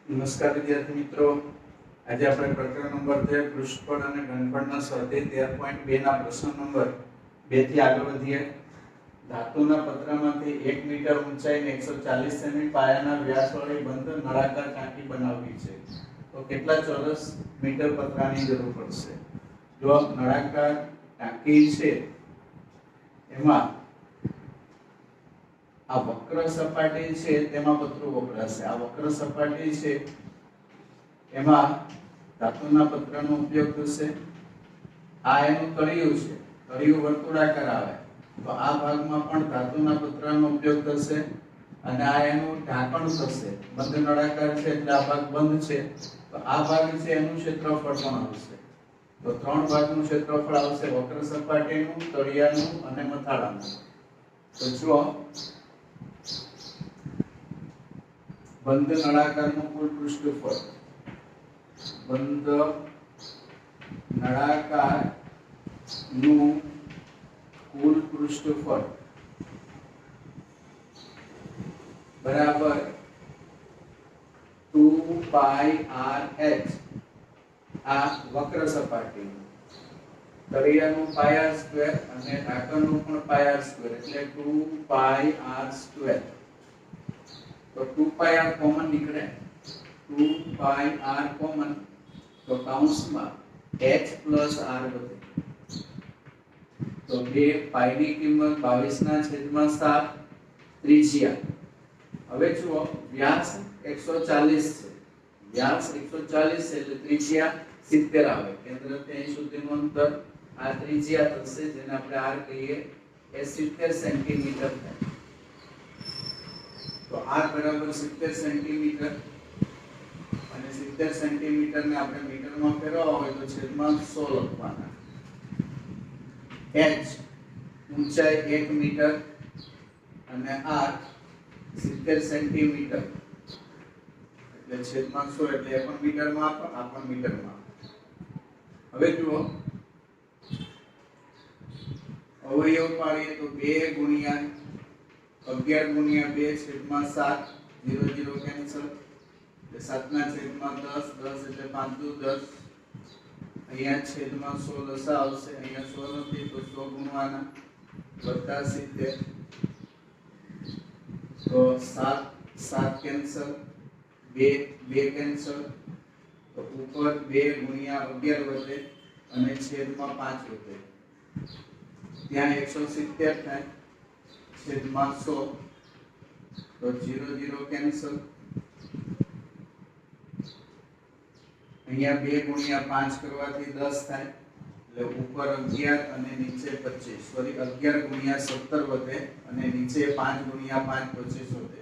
નમસ્કાર વિદ્યાર્થી મિત્રો, આજે આપણે પ્રકરણ નંબર 13 પૃષ્ઠફળ અને ઘનફળના સ્વાધ્યાય 13.2 ના પ્રશ્ન નંબર 2 થી આગળ વધીએ. ધાતુના પતરામાંથી 1 મીટર ઊંચાઈને 140 સેમી પાયાના વ્યાસવાળી બંધ નળાકાર ટાંકી બનાવવી છે, તો કેટલા ચોરસ મીટર પતરાની જરૂર પડશે? જો નળાકાર ટાંકી છે એમાં આ વક્ર સપાટી છે તેમાં પતરું વપરાશે. આ વક્ર સપાટી છે એમાં ધાતુના પતરાનો ઉપયોગ થશે. આ એનું તળિયું છે, તળિયું વર્તુળાકાર આવે તો આ ભાગમાં પણ ધાતુના પતરાનો ઉપયોગ થશે અને આ એનું ઢાંકણ થશે. બંધ નળાકાર છે એટલે આ ભાગ બંધ છે તો આ ભાગ છે એનું ક્ષેત્રફળ પણ આવશે. તો ત્રણ ભાગનું ક્ષેત્રફળ આવશે: વક્ર સપાટીનું, તળિયાનું અને મથાળાનું. તો જો બંધ નળાકારનું કુલ પૃષ્ઠફળ, બંધ નળાકારનું કુલ પૃષ્ઠફળ બરાબર 2πrh. આ વક્ર સપાટીનું, તળિયાનું પાય r સ્ક્વેર અને ઢાંકણનું પણ પાય r સ્ક્વેર એટલે 2πr². તો 2πr કોમન નીકળે, 2πr કોમન, તો કૌંસમાં h + r વધે. તો 2 ની કિંમત 22/7 ત્રિજ્યા. હવે જુઓ, વ્યાસ 140 છે, વ્યાસ 140 છે એટલે ત્રિજ્યા 70 આવે. કેન્દ્રથી અહીં સુધીનું અંતર આ ત્રિજ્યા થશે, જેને આપણે r કહીએ. એ 70 સેન્ટીમીટર થાય. તો r બરાબર 70 સેન્ટીમીટર અને 70 સેન્ટીમીટર ને આપણે મીટરમાં ફેરવવા હોય તો છેદમાં 100 લખવાના. h ઊંચાઈ 1 મીટર અને r 70 સેન્ટીમીટર એટલે છેદમાં 100 એટલે એ પણ મીટરમાં આ પણ મીટરમાં. હવે જુઓ, અવયવ પાડીએ તો 2 ગુણ્યા 11 ગુણ્યા 2 છેદમાં 7, 0 0 કેન્સલ એટલે 7/10, 10 એટલે 5 દુ 10. અહીંયા છેદમાં 100 લસા આવશે, અહીંયા 100 નથી તો 100 ગુણવાના વત્તા 70. તો 7 7 કેન્સલ, 2 કેન્સલ, તો ઉપર 2 ગુણ્યા 11 વધે અને છેદમાં 5 વધે. ત્યાં 170 થાય છેદમાં 100 તો 0 0 કેન્સલ. અહીંયા 2 ગુણ્યા 5 કરવાથી 10 થાય એટલે ઉપર 11 અને નીચે 25. સોરી, 11 ગુણ્યા 17 વધે અને નીચે 5 ગુણ્યા 5 25 વધે.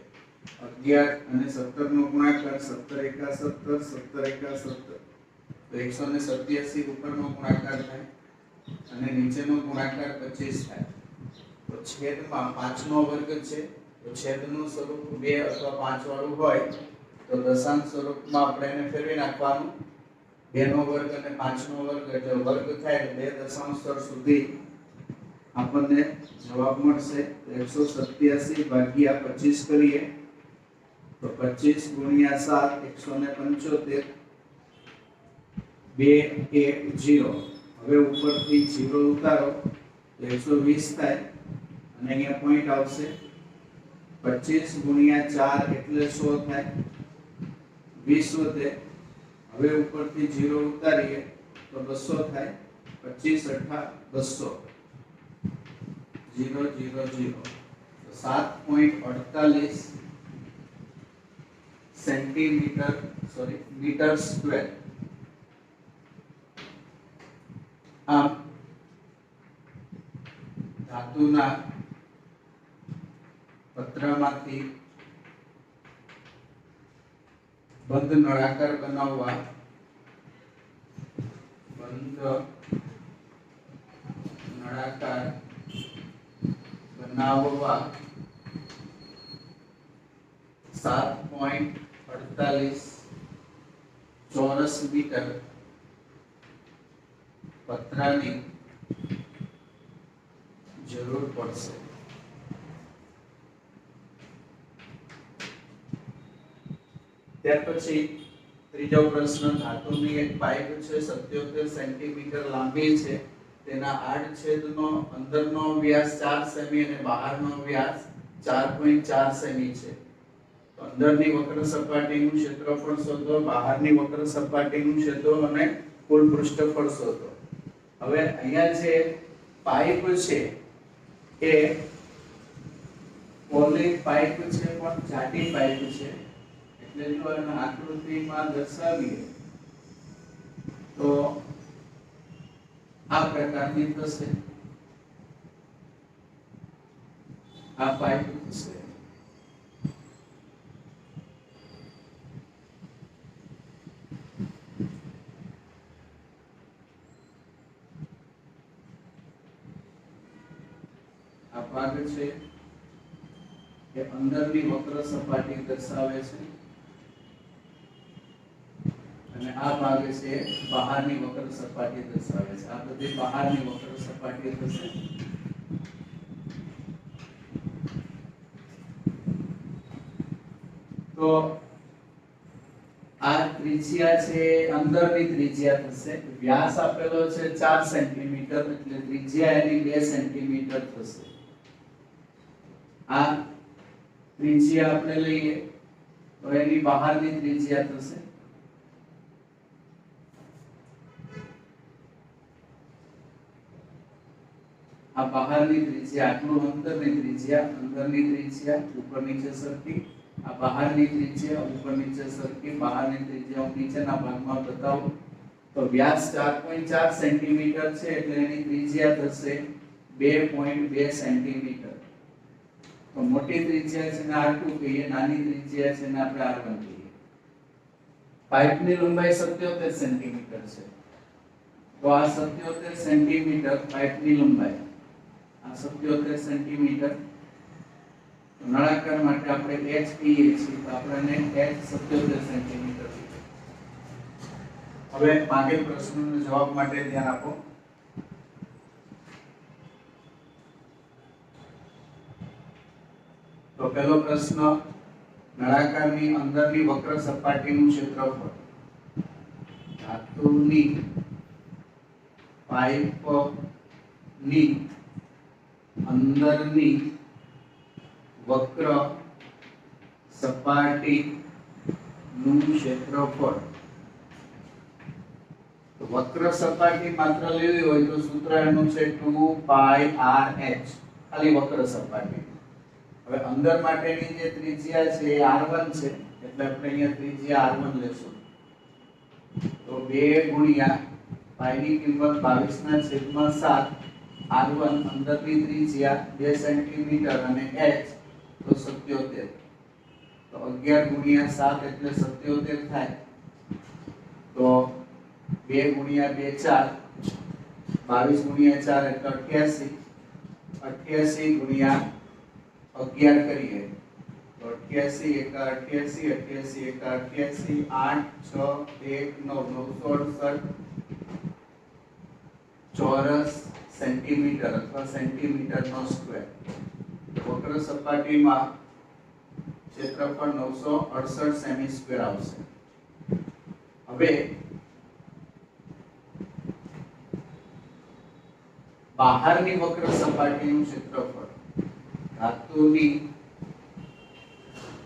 11 અને 17 નો ગુણાકાર 17 એકા 17, 17 એકા 17 તો 187 ઉપરનો ગુણાકાર થાય અને નીચેનો ગુણાકાર 25 થાય. તો છેદમાં 5 નો વર્ગ છે તો છેદનું સ્વરૂપ 2 અથવા 5 વાળું હોય તો દશાંશ સ્વરૂપમાં આપણે એને ફેરવી નાખવાનું. 2 નો વર્ગ અને 5 નો વર્ગ એટલે વર્ગ થાય એટલે 2 દશાંશ સ્થળ સુધી આપણને જવાબ મળશે. 187 ભાગ્યા 25 કરીએ તો 25 ગુણ્યા 7 175, 2 1 0. હવે ઉપરથી 0 ઉતારો તો 120 થાય અને અહીંયા પોઈન્ટ આવશે. 25 ગુણ્યા 4 એટલે 100 થાય, 20 વધે. હવે ઉપરથી 0 ઉતારીએ તો 200 થાય, 25 8 200, 0 0 0. 7.48 સેન્ટીમીટર, સોરી મીટર સ્ક્વેર. આમ ધાતુના પતરામાંથી બંધ નળાકાર બનાવવા, બંધ નળાકાર બનાવવા 7.48 ચોરસ મીટર પતરાની જરૂર પડશે. ત્યાર પછી ત્રીજો પ્રશ્ન, ધાતુની એક પાઇપ છે 77 સેન્ટીમીટર લાંબી છે, તેના આડછેદનો અંદરનો વ્યાસ 4 સેમી અને બહારનો વ્યાસ 4.4 સેમી છે. તો અંદરની વક્ર સપાટીનું ક્ષેત્રફળ શોધો, બહારની વક્ર સપાટીનું શોધો અને કુલ પૃષ્ઠફળ શોધો. હવે અહીંયા જે પાઇપ છે એ પોલી પાઇપ છે પણ જાડી પાઇપ છે. એટલે જો આને આકૃતિમાં દર્શાવીએ તો આ પ્રકારની થશે. આ પાઇપ થશે. આ ભાગ છે એ અંદરની વક્ર સપાટી દર્શાવે છે અને આ ભાગ છે બહારની વક્ર સપાટી દર્શાવે છે. આ બધી બહારની વક્ર સપાટી થશે. તો આ ત્રિજ્યા છે અંદરની ત્રિજ્યા થશે. વ્યાસ આપેલો છે 4 સેન્ટીમીટર એટલે ત્રિજ્યા એની 2 સેન્ટીમીટર થશે. આ ત્રિજ્યા આપણે લઈએ તો એની બહારની ત્રિજ્યા થશે. આ બહારની ત્રિજ્યા, આટલું અંદરની ત્રિજ્યા ઉપર નીચે સરખી. આ બહારની ત્રિજ્યા ઉપર નીચે સરખી. બહારની ત્રિજ્યા હું નીચેના ભાગમાં બતાવું તો વ્યાસ 4.4 સેન્ટીમીટર છે એટલે એની ત્રિજ્યા થશે 2.2 સેન્ટીમીટર. તો મોટી ત્રિજ્યા છે ને R2 કહીએ, નાની ત્રિજ્યા છે ને આપણે R1 કહીએ. પાઇપની લંબાઈ 77 સેન્ટીમીટર છે. તો આ 77 સેન્ટીમીટર પાઇપની લંબાઈ, આ 77 સેન્ટીમીટર. નળાકાર માટે આપણે h કહીએ છીએ તો આપણને h 77 સેન્ટીમીટર. હવે માંગેલ પ્રશ્નનો જવાબ માટે ધ્યાન આપો. તો પહેલો પ્રશ્ન, નળાકારની અંદરની વક્ર સપાટીનું ક્ષેત્રફળ. ધાતુની પાઇપની અંદરની વક્ર સપાટીનું ક્ષેત્રફળ. તો વક્ર સપાટી માત્ર લેવી હોય તો સૂત્ર એનું છે 2πrh, ખાલી વક્ર સપાટી. હવે અંદર માટેની જે ત્રિજ્યા છે એ r1 છે એટલે આપણે અહીંયા ત્રિજ્યા r1 લેશું. તો 2 ગુણ્યા પાઈની કિંમત 22/7 r1 અંદરની ત્રિજ્યા 2 સેન્ટીમીટર અને h તો 77. તો 11 ગુણ્યા 7 એટલે 77 થાય. તો 2 ગુણ્યા 2 4, 22 ગુણ્યા 4 એટલે 88. 88 ગુણ્યા 11 કરીએ તો 88 એકા 88, 88 એકા 88, 8 6 1 9 968 ચોરસ સેન્ટીમીટર અથવા સેન્ટીમીટરનો સ્ક્વેર. વક્ર સપાટીમાં ક્ષેત્રફળ 968 સેમી સ્ક્વેર આવશે. હવે બહારની વક્ર સપાટીનું ક્ષેત્રફળ. ધાતુની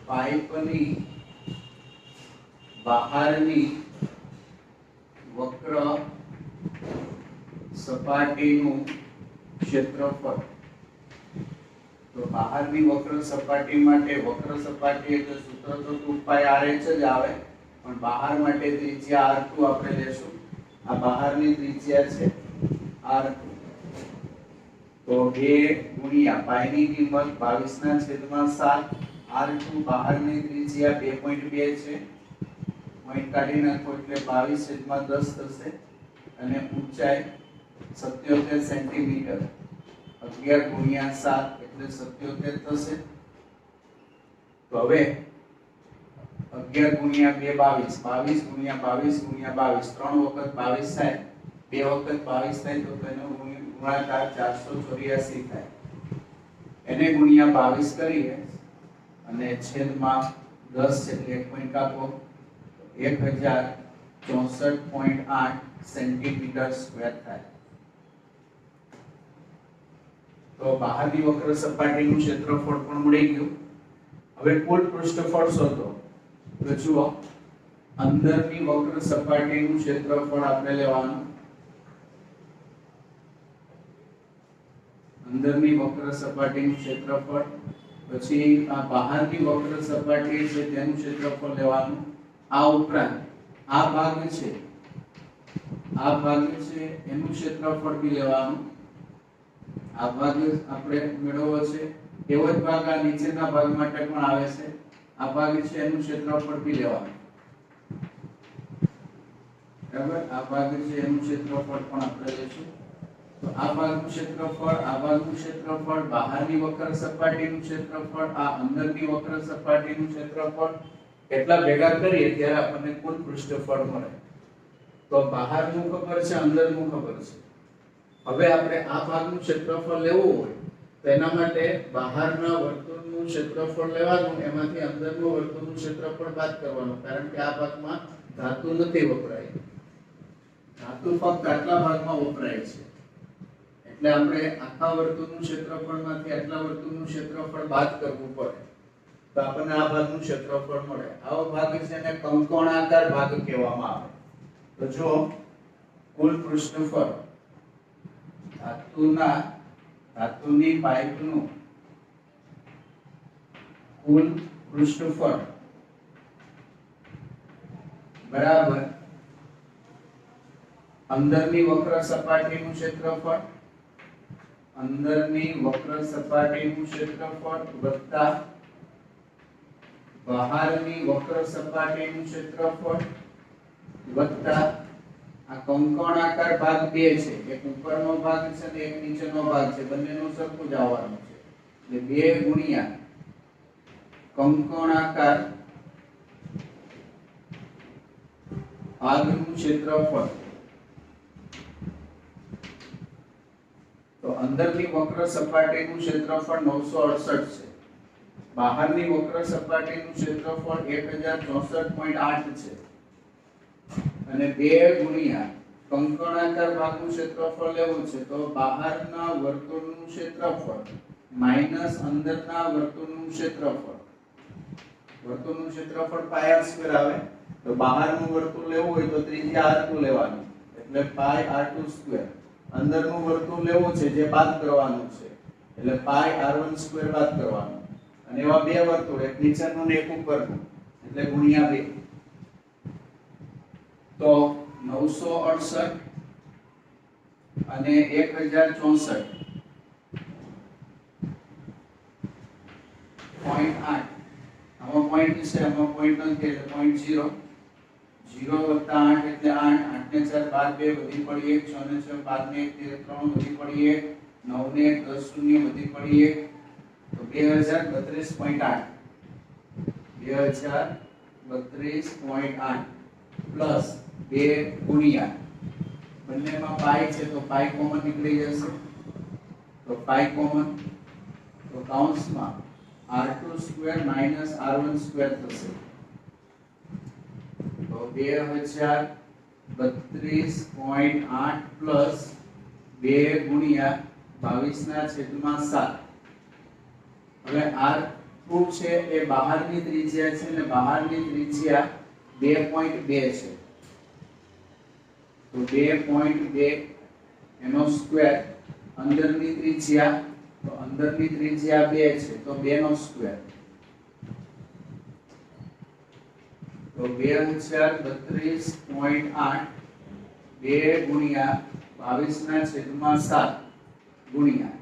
પાઇપની બહારની વક્ર સપાટીનું ક્ષેત્રફળ. તો બહારની વક્ર સપાટી માટે, વક્ર સપાટી એટલે સૂત્ર તો 2πrh જ આવે, પણ બહાર માટે ત્રિજ્યા r2 આપણે લેશું. આ બહારની ત્રિજ્યા છે r2. તો 2 ગુણ્યા પાઈની કિંમત 22/7 r2 બહારની ત્રિજ્યા 2.2 છે. પોઈન્ટ કાઢી નાખો એટલે 22/10 થશે અને ઊંચાઈ 77 સેન્ટીમીટર. 11 ગુણ્યા 7 એટલે 77 થશે. તો હવે 11 ગુણ્યા 2 22, 22 ગુણ્યા 22 ગુણ્યા 22, 3 વખત 22 થાય, 2 વખત 22 થાય તો તેનો ગુણાકાર 484 થાય. એને ગુણ્યા 22 કરીએ અને છેદમાં 10 એટલે 1 પોઈન્ટ કાપો 1064.8 સેન્ટીમીટર સ્ક્વેર થાય. તો બહારની વક્ર સપાટીનું ક્ષેત્રફળ પણ મળી ગયું. હવે કુલ પૃષ્ઠફળ શોધો. તો જુઓ, અંદરની વક્ર સપાટીનું ક્ષેત્રફળ આપણે લેવાનું. અંદરની વક્ર સપાટીનું ક્ષેત્રફળ, પછી આ બહારની વક્ર સપાટી છે તેનું ક્ષેત્રફળ લેવાનું. આ ઉપરાંત આ ભાગ છે એનું ક્ષેત્રફળ બી લેવાનું. આ ભાગ આપણે મેળવવો છે. એવો જ ભાગ આ નીચેના ભાગ માટે પણ આવે છે. આ ભાગ છે એનું ક્ષેત્રફળ બી લેવાનું. બરાબર, આ ભાગ છે એનું ક્ષેત્રફળ પણ આપણે લઈશું. તો આ ભાગનું ક્ષેત્રફળ, આ ભાગનું ક્ષેત્રફળ, બહારની વક્ર સપાટીનું ક્ષેત્રફળ, આ અંદરની વક્ર સપાટીનું ક્ષેત્રફળ, એટલા ભેગા કરીએ ત્યારે આપણને કુલ પૃષ્ઠફળ મળે. તો બહારનું ખબર છે, અંદરનું ખબર છે. હવે આપણે આ ભાગનું ક્ષેત્રફળ લેવું હોય તો એના માટે બહારના વર્તુળનું ક્ષેત્રફળ લેવાનું, એમાંથી અંદરનું વર્તુળનું ક્ષેત્રફળ બાદ કરવાનું. કારણ કે આ ભાગમાં ધાતુ નથી વપરાય. ધાતુ ફક્ત આટલા ભાગમાં વપરાય છે. એટલે આપણે આખા વર્તુળનું ક્ષેત્રફળમાંથી આટલા વર્તુળનું ક્ષેત્રફળ બાદ કરવું પડે તો આપણને આ ભાગનું ક્ષેત્રફળ મળે. આવો ભાગ છે એને કંકોણાકાર ભાગ કહેવામાં આવે. તો જો કુલ પૃષ્ઠફળ ધાતુની પાઇપનું કુલ પૃષ્ઠફળ બરાબર અંદરની વક્ર સપાટીનું ક્ષેત્રફળ, અંદરની વક્ર સપાટીનું ક્ષેત્રફળ વત્તા બહારની વક્ર સપાટીનું ક્ષેત્રફળ વત્તા આ કંકોણાકાર ભાગ બે છે, એક ઉપરનો ભાગ છે અને એક નીચેનો ભાગ છે, બંનેનું સરખું જ આવવાનું છે. એટલે 2 ગુણ્યા કંકોણાકાર ભાગનું ક્ષેત્રફળ. તો અંદરની વક્ર સપાટીનું ક્ષેત્રફળ 968 છે. બહારની વક્ર સપાટીનું ક્ષેત્રફળ 1064.8 છે. અને 2 ગુણ્યા કંકોણાકાર ભાગનું ક્ષેત્રફળ લેવું છે તો બહારના વર્તુળનું ક્ષેત્રફળ માઈનસ અંદરના વર્તુળનું ક્ષેત્રફળ. વર્તુળનું ક્ષેત્રફળ પાઈ r સ્ક્વેર આવે. તો બહારનું વર્તુળ લેવું હોય તો ત્રિજ્યા r2 લેવાનું, એટલે પાઈ r2 સ્ક્વેર. અંદરનું વર્તુળ લેવું છે જે બાદ કરવાનું છે, એટલે પાઈ r1 સ્ક્વેર બાદ કરવાનું. અને એવા બે વર્તુળ, એક નીચેનું ને એક ઉપરનું, એટલે ગુણ્યા 2. તો 968 અને 1064.8. આમાં પોઈન્ટ છે, આમાં પોઈન્ટ નથી એટલે 0.0 0 + 8 એટલે 8 8 ને 4 12 2 વધી પડી 1 6 ને 6 12 ને 1 3 વધી પડી 1 9 ને 1 10 શૂન્ય વધી પડી 1. તો 2032.8 2032.8 પ્લસ 2 ગુણ્યા બંનેમાં પાઈ છે તો પાઈ કોમન નીકળી જશે. તો પાઈ કોમન, તો કૌંસમાં r2 square minus r1 square થશે. તો 2032.8 પ્લસ 2 ગુણ્યા 22/7. હવે r2 છે એ બહારની ત્રિજ્યા છે અને બહારની ત્રિજ્યા 2.2 છે. તો 2.2 એનો સ્ક્વેર, અંદરની ત્રિજ્યા, તો અંદરની ત્રિજ્યા 2 છે તો 2 નો સ્ક્વેર. તો 2032.8 2 ગુણ્યા 22/7 ગુણ્યા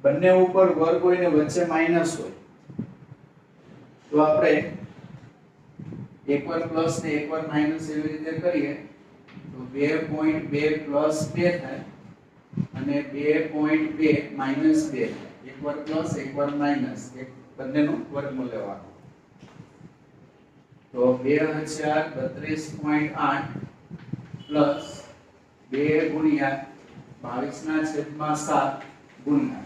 બંને ઉપર વર્ગ હોય ને વચ્ચે માઈનસ હોય તો આપણે એકવાર પ્લસ ને એકવાર માઈનસ એવી રીતે કરીએ તો 2.2 પ્લસ 2 થાય અને 2.2 માઈનસ 2 થાય. એકવાર પ્લસ એકવાર માઈનસ, એક બંનેનું વર્ગમૂળ લેવાનું. તો 2032.8 પ્લસ 2 ગુણ્યા 22/7 ગુણ્યા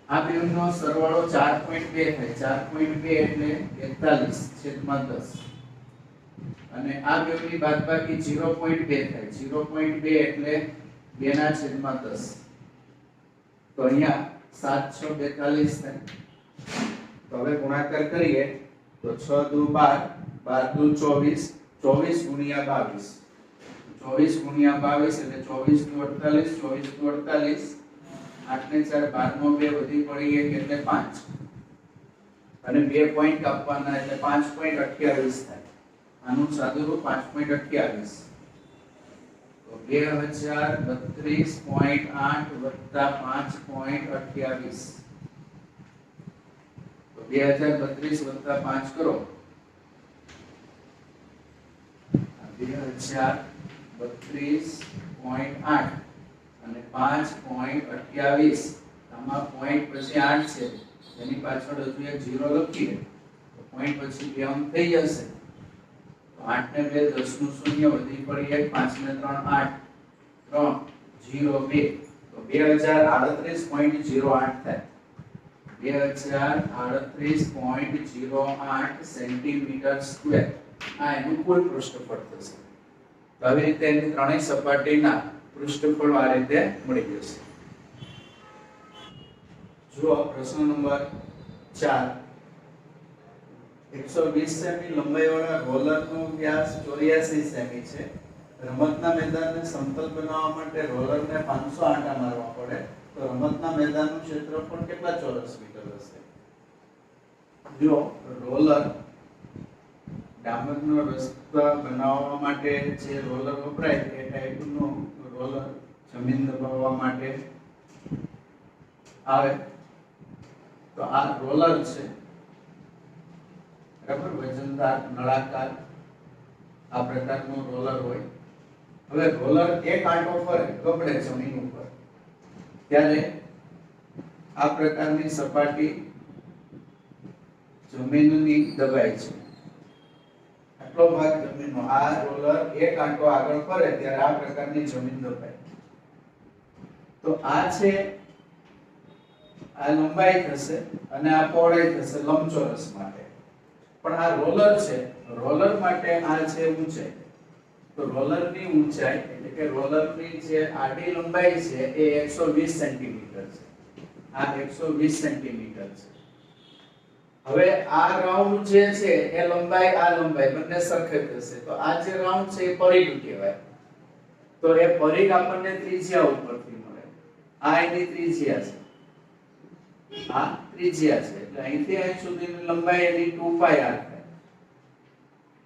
આ બેનો સરવાળો 4.2 થાય. 4.2 એટલે 41/10. અને આ બેની બાદબાકી 0.2 થાય 0.2 એટલે 2/10 તો અહીંયા 742 થાય તો હવે ગુણાકાર કરીએ તો 6 દુ 12 12 દુ 24 24 ગુણ્યા 22 24 ગુણ્યા 22 એટલે 24 દુ 48 24 દુ 48 8 ને 4 12 નો 2 વધી પડી 1 એટલે 5 અને 2 પોઈન્ટ આપવાના એટલે 5.28 થાય આનું સાદુરૂપ 5.28 તો 2032.8 વત્તા 5.28 તો 2032 વત્તા 5 કરો 2032.8 અને 5.28 આમાં પોઈન્ટ પછી 8 છે એની પાછળ હજુ એક 0 લખીએ તો પોઈન્ટ પછી 2 અંક થઈ જશે તો 8 ને 2 10 નું શૂન્ય વધી પડી 1 5 ને 3 8 3 0 2 તો 2038.08 થાય 2038.08 સેન્ટીમીટર સ્ક્વેર આ એનું કુલ પૃષ્ઠફળ થશે તો આવી રીતે એની ત્રણેય સપાટીના પૃષ્ઠફળ આ રીતે મળી જશે જો પ્રશ્ન નંબર 4 120 સેમી લંબાઈવાળા રોલરનો વ્યાસ 84 સેમી છે રમતના મેદાનને સમતલ બનાવવા માટે રોલરને 500 આંટા મારવા પડે તો રમતના મેદાનનું ક્ષેત્રફળ કેટલા ચોરસ મીટર હશે જો રોલર ડામરનો રસ્તા બનાવવા માટે જે રોલર વપરાય એ ટાઈપનો રોલર જમીન દબાવવા માટે આવે તો આ રોલર છે બરાબર વજનદાર નળાકાર આ પ્રકારનું રોલર હોય હવે રોલર એક આંટો ફરે ગબડે જમીન ઉપર ત્યારે આ પ્રકારની સપાટી જમીનની દબાય છે આટલો ભાગ જમીનનો આ રોલર એક આંટો આગળ ફરે ત્યારે આ પ્રકારની જમીન દબાય તો આ છે આ લંબાઈ થશે અને આ પહોળાઈ થશે લંબચોરસ માટે પણ આ રોલર છે રોલર માટે આ છે ઊંચાઈ તો રોલરની ઊંચાઈ એટલે કે રોલરની જે આડી લંબાઈ છે એ 120 સેન્ટીમીટર છે આ 120 સેન્ટીમીટર છે હવે આ રાઉન્ડ જે છે એ લંબાઈ આ લંબાઈ બંને સરખે થશે તો આ જે રાઉન્ડ છે એ પરિઘ કહેવાય તો એ પરિઘ આપણને ત્રિજ્યા ઉપરથી મળે આ એની ત્રિજ્યા છે આ ત્રિજ્યા છે એટલે અહીંથી અહીં સુધીની લંબાઈ એની 2πr થાય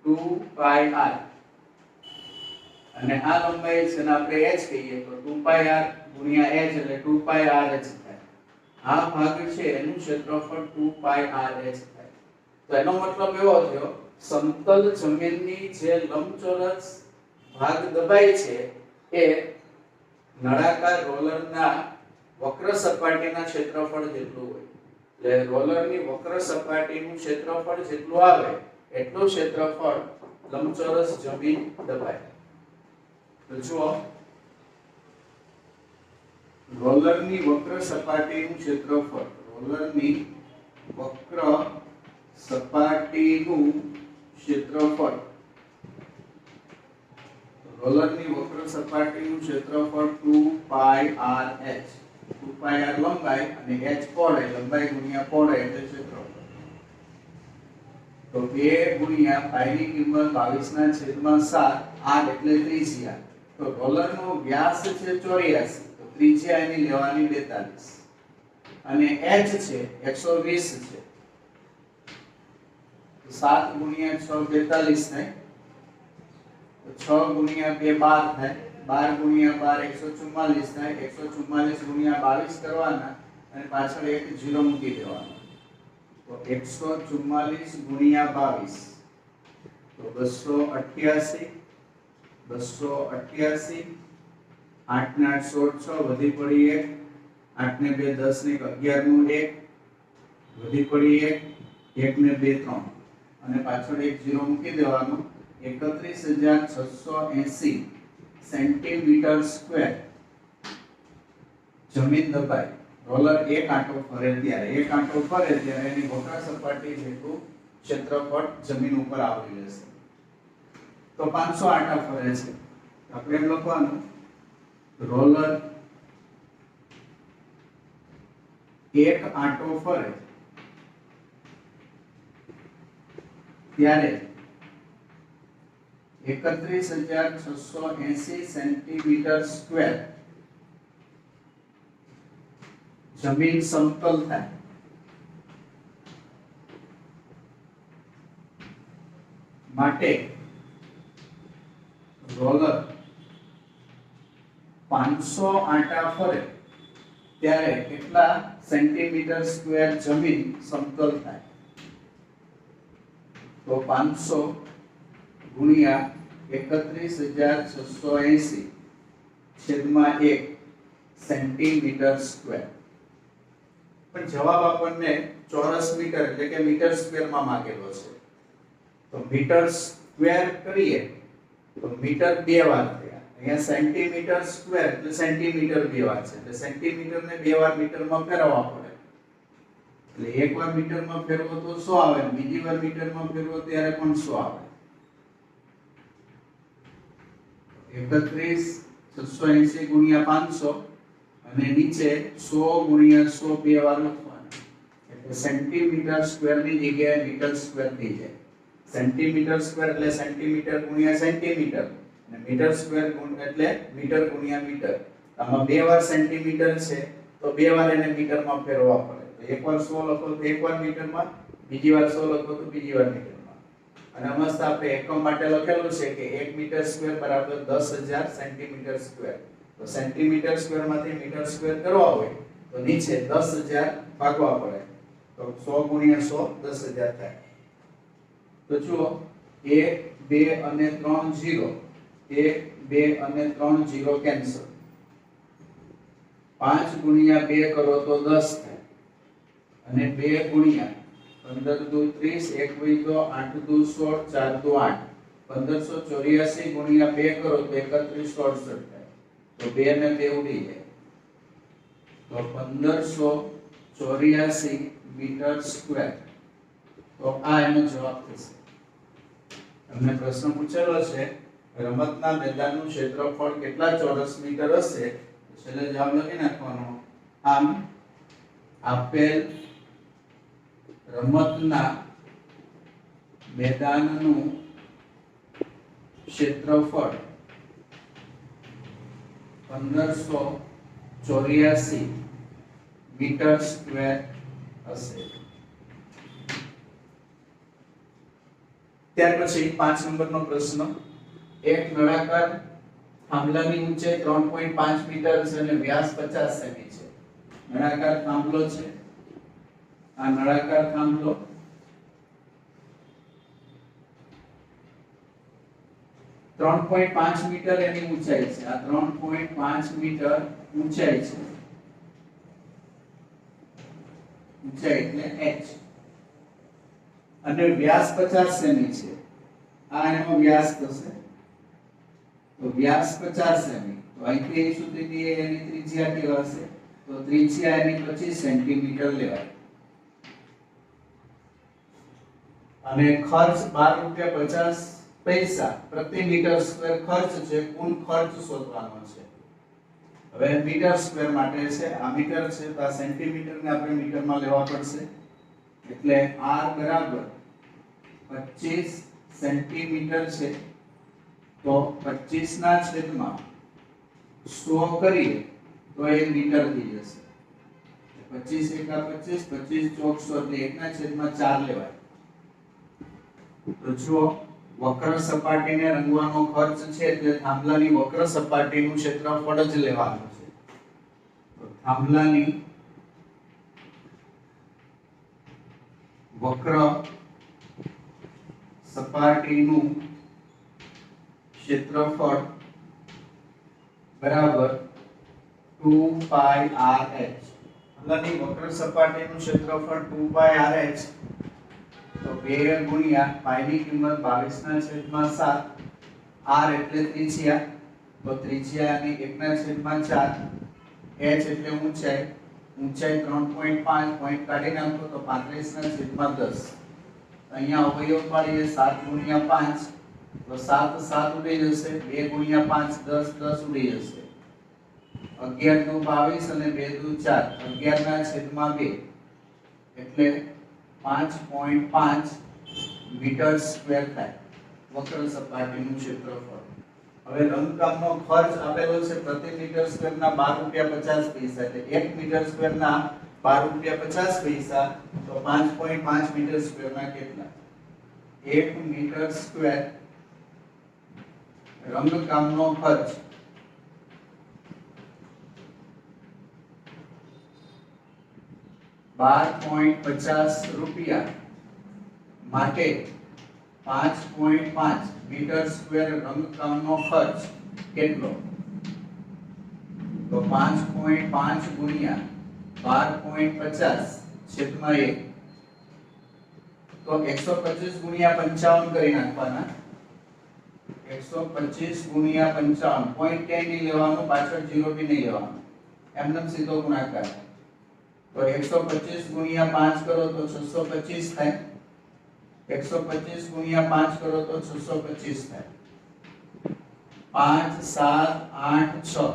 2πr અને આ લંબાઈ છે ને આપણે h કહીએ તો 2πr ગુણ્યા h એટલે 2πrh થાય આ ભાગ છે એનું ક્ષેત્રફળ 2πrh થાય તો એનો મતલબ એવો થયો સમતલ જમીનની જે લંબચોરસ ભાગ દબાય છે એ નળાકાર રોલરના વક્ર સપાટીના ક્ષેત્રફળ જેટલું હોય એટલે રોલરની વક્ર સપાટીનું ક્ષેત્રફળ જેટલું આવે એટલું ક્ષેત્રફળ લંબચોરસ જમીન દબાય તો જુઓ રોલરની વક્ર સપાટીનું ક્ષેત્રફળ રોલરની વક્ર સપાટીનું ક્ષેત્રફળ રોલરની વક્ર સપાટીનું ક્ષેત્રફળ 2πrh 2πr લંબાઈ અને h પહોળાઈ લંબાઈ ગુણ્યા પહોળાઈ એટલે ક્ષેત્રફળ તો 2 ગુણ્યા પાઈ ની કિંમત 22/7 r એટલે ત્રિજ્યા તો રોલરનો વ્યાસ છે 84 તો ત્રિજ્યા એની લેવાની 42 અને h છે 120 છે તો 7 ગુણ્યા 6 42 થાય તો 6 ગુણ્યા 2 12 થાય 12 ગુણ્યા 12 144 થાય 144 ગુણ્યા 22 કરવાના અને પાછળ એક 0 મૂકી દેવાનો તો 144 ગુણ્યા 22 તો 288 288 8 ને 8 16 વધી પડી 1 8 ને 2 10 ને 11 નું 1 વધી પડી 1 1 ને 2 3 અને પાછળ એક 0 મૂકી દેવાનો 31680 સેન્ટીમીટર સ્ક્વેર જમીન દબાય રોલર એક આંટો ફરે ત્યારે એની વક્ર સપાટી જેટલું ક્ષેત્રફળ જમીન ઉપર આવરી લેશે તો 500 આટા ફરે છે. આપણે એમ લખવાનું રોલર એક આંટો ફરે ત્યારે 31,680 સેન્ટીમીટર સ્ક્વેર જમીન સમતલ થાય. માટે રોલર 500 આંટા ફરે ત્યારે કેટલા સેન્ટીમીટર સ્ક્વેર જમીન સમતલ થાય? તો 500 ગુણ્યા 31,680 છેદમાં 1 સેન્ટીમીટર સ્ક્વેર. પણ જવાબ આપણને ચોરસ મીટર એટલે કે મીટર સ્ક્વેરમાં માંગેલો છે. તો મીટર સ્ક્વેર કરીએ તો મીટર બે વાર થયા. અહીંયા સેન્ટીમીટર સ્ક્વેર એટલે સેન્ટીમીટર બે વાર છે. એટલે સેન્ટીમીટરને બે વાર મીટરમાં ફેરવવા પડે. એટલે એકવાર મીટરમાં ફેરવો તો 100 આવે, બીજી વાર મીટરમાં ફેરવો ત્યારે પણ 100 આવે. 31,680 ગુણ્યા 500 અને નીચે 100 ગુણ્યા 100 બે વાર લખવાનું. એટલે સેન્ટીમીટર સ્ક્વેરની જગ્યાએ મીટર સ્ક્વેર થઈ જાય. સેન્ટીમીટર સ્ક્વેર એટલે સેન્ટીમીટર ગુણ્યા સેન્ટીમીટર અને મીટર સ્ક્વેર એટલે મીટર ગુણ્યા મીટર. આમાં બે વાર સેન્ટીમીટર છે તો બે વાર એને મીટરમાં ફેરવવા પડે. તો એકવાર 100 લખો તો એકવાર મીટરમાં, બીજી વાર 100 લખો તો બીજી વાર મીટરમાં. અને મસ્ત આપણે એકમ માટે લખેલું છે કે 1 મીટર સ્ક્વેર બરાબર 10,000 સેન્ટીમીટર સ્ક્વેર. તો સેન્ટીમીટર સ્ક્વેર માંથી મીટર સ્ક્વેર કરવા હોય તો નીચે 10,000 ભાગવા પડે. તો 100 ગુણ્યા 100 10,000 થાય. તો જુઓ 1 2 અને 3 0, 1 2 અને 3 0 કેન્સલ. 5 ગુણ્યા 2 કરો તો 10 થાય અને 2 ગુણ્યા 15 દુ 30, 1 વધ્યો 8 દુ 16, 4 દુ 8. 1584 ગુણ્યા 2 કરો તો 3168 થાય. તો 2 ને 2 ઉડી જાય. તો 1584 મીટર સ્ક્વેર. તો આ એનો જવાબ થશે. તમને પ્રશ્ન પૂછેલો છે રમતના મેદાનનું ક્ષેત્રફળ કેટલા ચોરસ મીટર હશે? છેલ્લે જવાબ લખી નાખવાનો. આમ આપેલ રમતના મેદાનનું ક્ષેત્રફળ 1584 મીટર સ્ક્વેર હશે. ત્યાર પછી 5 નંબરનો પ્રશ્ન. એક નળાકાર થાંભલાની ઊંચાઈ 3.5 મીટર છે અને વ્યાસ 50 સેમી છે. નળાકાર થાંભલો છે. આ નળાકાર થાંભલો 3.5 મીટર એની ઊંચાઈ છે. આ 3.5 મીટર ઊંચાઈ છે. ઊંચાઈ એટલે h. અને વ્યાસ 50 સેમી છે. આ એનો વ્યાસ થશે. તો વ્યાસ 50 સેમી. તો અહીંથી અહીં સુધીની એની ત્રિજ્યા કેવી હશે? તો ત્રિજ્યા એની 25 સેન્ટીમીટર લેવાય. અને ખર્ચ 12 રૂપિયા 50 પૈસા પ્રતિ મીટર સ્ક્વેર ખર્ચ છે. કુલ ખર્ચ શોધવાનો છે. હવે મીટર સ્ક્વેર માટે છે. આ મીટર છે તો આ સેન્ટીમીટર ને આપણે મીટરમાં લેવા પડશે. એટલે r બરાબર 25 સેન્ટીમીટર છે. તો 25 ના છેદમાં 100 કરીએ તો એ મીટર થઈ જશે. 25 એકા 25, 25 ચોક 100 એટલે 1 ના છેદમાં 4 લેવાય. તો જુઓ વક્ર સપાટીને રંગવાનો ખર્ચ છે એટલે થાંભલાની વક્ર સપાટીનું ક્ષેત્રફળ જ લેવાનું છે. તો થાંભલાની વક્ર સપાટીનું ક્ષેત્રફળ બરાબર 2 પાઈ rh. થાંભલાની વક્ર સપાટીનું ક્ષેત્રફળ 2 પાઈ rh. તો 2 ગુણ્યા પાઈ ની કિંમત 22/7. r એટલે ત્રિજ્યા. તો ત્રિજ્યાની 1/4. h એટલે ઊંચાઈ. ઊંચાઈ 3.5 પોઈન્ટ કાઢી નાખો તો 35/10. અહીંયા અવયવ પાડીએ 7 ગુણ્યા 5 તો 7 7 ઉડી જશે, 2 ગુણ્યા 5 10 10 ઉડી જશે, 11 દુ 22 અને 2 દુ 4, 11 ના છેદમાં 2 એટલે 5.5 મીટર સ્ક્વેર થાય વક્ર સપાટીનું ક્ષેત્રફળ. હવે રંગકામનો ખર્ચ આપેલો છે પ્રતિ મીટર સ્ક્વેર ના 12 રૂપિયા 50 પૈસા, એટલે 1 મીટર સ્ક્વેર ના 12 રૂપિયા 50 પૈસા, તો 5.5 મીટર સ્ક્વેર ના કેટલા? 1 મીટર સ્ક્વેર રંગકામનો ખર્ચ ₹12.50 માટે 5.5 મીટર સ્ક્વેર રંગકામનો ખર્ચ કેટલો? તો 5.5 ગુણ્યા 12.50 છેદમાં 1, તો 125 ગુણ્યા 55 કરી નાખવાના. 125 ગુણ્યા 55, પોઈન્ટ ક્યાંય નહીં લેવાનું, પાછળ 0 બી નહીં લેવાનું, એમને સીધો ગુણાકાર. તો 125 ગુણ્યા 5 કરો તો 625 થાય, 125 ગુણ્યા 5 કરો તો 625 થાય, 5 7 8 6.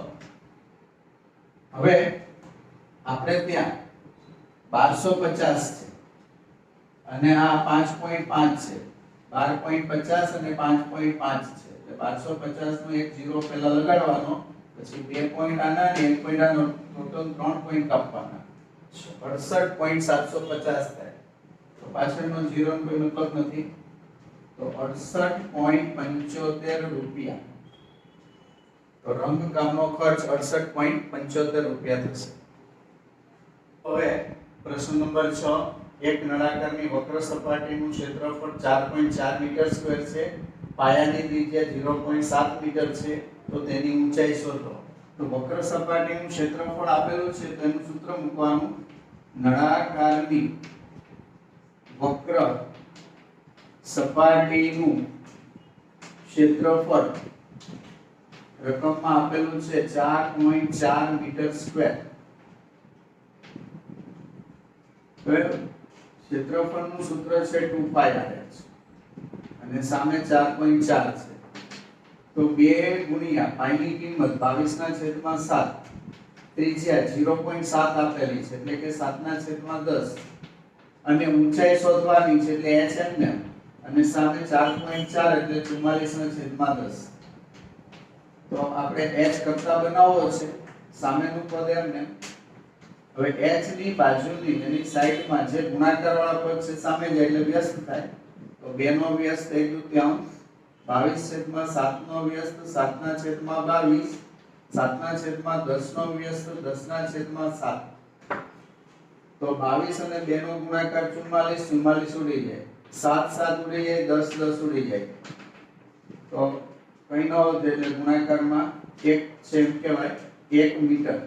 હવે આપણે ત્યાં 1250 છે અને આ 5.5 છે, 12.50 અને 5.5 છે, એટલે 1250 નો એક 0 પહેલા લગાડવાનો, પછી 2 પોઈન્ટ આના અને 1 પોઈન્ટ આનો, ટોટલ 3 પોઈન્ટ કાપવાના, 68.750 થાય. તો પાછળનો 0 નો કોઈ મતલબ નથી, તો 68.75 રૂપિયા. તો રંગકામનો ખર્ચ 68.75 રૂપિયા થશે. હવે પ્રશ્ન નંબર 6, એક નળાકારની વક્ર સપાટીનું ક્ષેત્રફળ 4.4 મીટર સ્ક્વેર છે, પાયાની ત્રિજ્યા 0.7 મીટર છે, તો તેની ઊંચાઈ શોધો. તો વક્ર સપાટીનું ક્ષેત્રફળ આપેલું છે, તો એનું સૂત્ર મૂકવાનું. નળાકારની વક્ર સપાટીનું ક્ષેત્રફળ રકમમાં આપેલું છે 4.4 મીટર સ્ક્વેર. ક્ષેત્રફળનું સૂત્ર છે 2πr અને સામે 4.4 છે, તો 2 ગુણ્યા પાઈની કિંમત 22/7, ત્રિજ્યા 0.7 આપેલી છે એટલે કે 7/10, અને ઊંચાઈ શોધવાની છે એટલે h અને સામે 4.4 એટલે 44/10. તો આપણે h કરતા બનાવવો છે, સામેનું પદ એમને. હવે h ની બાજુની એની સાઈડમાં જે ગુણાકારવાળા પદ છે સામે જાય એટલે વ્યસ્ત થાય, તો 2 નો વ્યસ્ત થઈ ગયું ત્યાં, 22/7 નો વ્યસ્ત 7/22, 7/10 નો વ્યસ્ત 10/7. તો 22 અને 2 નો ગુણાકાર 44, 44 ઉડી જાય, 7 7 ઉડી જાય, 10 10 ઉડી જાય, તો કઈ ન વધે એટલે ગુણાકારમાં 1 છે એમ કહેવાય, 1 મીટર.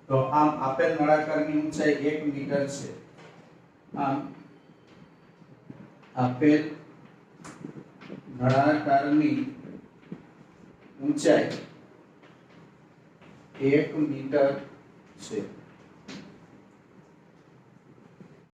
તો આમ આપેલ નળાકારની ઊંચાઈ 1 મીટર છે. આમ આપેલ નળાકારની ઊંચાઈ 1 મીટર છે.